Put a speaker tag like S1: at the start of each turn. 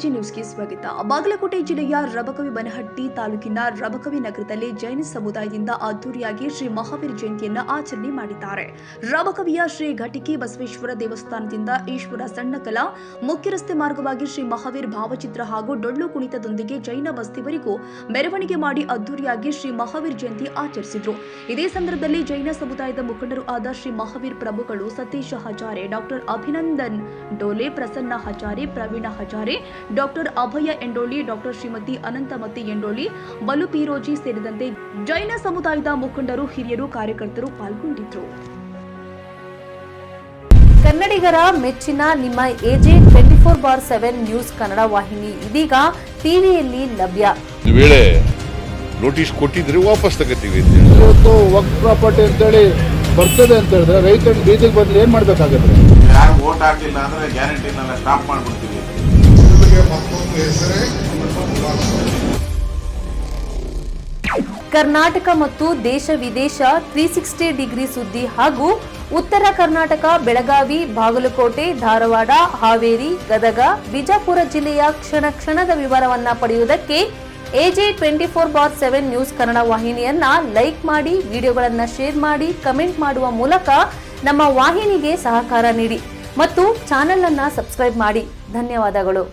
S1: AG ನ್ಯೂಸ್ಗೆ ಸ್ವಾಗತ. ಬಾಗಲಕೋಟೆ ಜಿಲ್ಲೆಯ ರಬಕವಿ ಬನಹಟ್ಟಿ ತಾಲೂಕಿನ ರಬಕವಿ ನಗರದಲ್ಲಿ ಜೈನ ಸಮುದಾಯದಿಂದ ಅದ್ದೂರಿಯಾಗಿ ಶ್ರೀ ಮಹಾವೀರ ಜಯಂತಿಯನ್ನು ಆಚರಣೆ ಮಾಡಿದ್ದಾರೆ. ರಬಕವಿಯ ಶ್ರೀ ಘಟಿಕಿ ಬಸವೇಶ್ವರ ದೇವಸ್ಥಾನದಿಂದ ಈಶ್ವರ ಸಣ್ಣಕಲ ಮುಖ್ಯ ರಸ್ತೆ ಮಾರ್ಗವಾಗಿ ಶ್ರೀ ಮಹಾವೀರ ಭಾವಚಿತ್ರ ಹಾಗೂ ಡೊಳ್ಳು ಕುಣಿತದೊಂದಿಗೆ ಜೈನ ಬಸ್ತಿವರೆಗೂ ಮೆರವಣಿಗೆ ಮಾಡಿ ಅದ್ದೂರಿಯಾಗಿ ಶ್ರೀ ಮಹಾವೀರ ಜಯಂತಿ ಆಚರಿಸಿದರು. ಇದೇ ಸಂದರ್ಭದಲ್ಲಿ ಜೈನ ಸಮುದಾಯದ ಮುಖಂಡರು ಆದ ಶ್ರೀ ಮಹಾವೀರ ಪ್ರಭುಗಳು ಸತೀಶ್ ಹಜಾರೆ, ಡಾಕ್ಟರ್ ಅಭಿನಂದನ್ ಡೋಲೆ, ಪ್ರಸನ್ನ ಹಜಾರೆ, ಪ್ರವೀಣ ಹಜಾರೆ, ಡಾಕ್ಟರ್ ಅಭಯ ಎಂಡೋಳಿ, ಡಾಕ್ಟರ್ ಶ್ರೀಮತಿ ಅನಂತಮತಿ ಎಂಡೋಳಿ, ಬಲು ಪೀರೋಜಿ ಸೇರಿದಂತೆ ಜೈನ ಸಮುದಾಯದ ಮುಖಂಡರು, ಹಿರಿಯರು, ಕಾರ್ಯಕರ್ತರು ಪಾಲ್ಗೊಂಡಿದ್ದರು.
S2: ಕನ್ನಡಿಗರ ಮೆಚ್ಚಿನ ನಿಮ್ಮ ಎಜೆ 24/7 ನ್ಯೂಸ್ ಕನ್ನಡ ವಾಹಿನಿ ಇದೀಗ ಟಿವಿಯಲ್ಲಿ ಲಭ್ಯ.
S3: ವೇಳೆ ನೋಟಿಸ್ ಕೊಟ್ಟಿದ್ರೆ ವಾಪಸ್ ತಗೋತೀವಿ.
S4: ಇವತ್ತು ವಕ್ಫ್ ಪ್ರಾಪರ್ಟಿ ಅಂತೇಳಿ ಬರ್ತದೆ ಅಂತ ಹೇಳಿದ್ರೆ ರೈತರ ಬೀದಿಗೆ ಬಂದ್ರೆ ಏನ್ ಮಾಡ್ಬೇಕಾಗತ್ತೆ?
S5: ಯಾರು ವೋಟ್ ಹಾಕಿಲ್ಲ ಅಂದ್ರೆ ಗ್ಯಾರಂಟಿನೆಲ್ಲ ಸ್ಟಾಪ್ ಮಾಡ್ಬಿಡ್ತೀವಿ.
S2: ಕರ್ನಾಟಕ ಮತ್ತು ದೇಶ ವಿದೇಶ 360 ಡಿಗ್ರಿ ಸುದ್ದಿ ಹಾಗೂ ಉತ್ತರ ಕರ್ನಾಟಕ, ಬೆಳಗಾವಿ, ಬಾಗಲಕೋಟೆ, ಧಾರವಾಡ, ಹಾವೇರಿ, ಗದಗ, ಬಿಜಾಪುರ ಜಿಲ್ಲೆಯ ಕ್ಷಣ ಕ್ಷಣದ ವಿವರವನ್ನ ಪಡೆಯುವುದಕ್ಕೆ ಎಜೆ 24/7 ನ್ಯೂಸ್ ಕನ್ನಡ ವಾಹಿನಿಯನ್ನ ಲೈಕ್ ಮಾಡಿ, ವಿಡಿಯೋಗಳನ್ನ ಶೇರ್ ಮಾಡಿ, ಕಮೆಂಟ್ ಮಾಡುವ ಮೂಲಕ ನಮ್ಮ ವಾಹಿನಿಗೆ ಸಹಕಾರ ನೀಡಿ ಮತ್ತು ಚಾನೆಲ್ ಅನ್ನ ಸಬ್ಸ್ಕ್ರೈಬ್ ಮಾಡಿ. ಧನ್ಯವಾದಗಳು.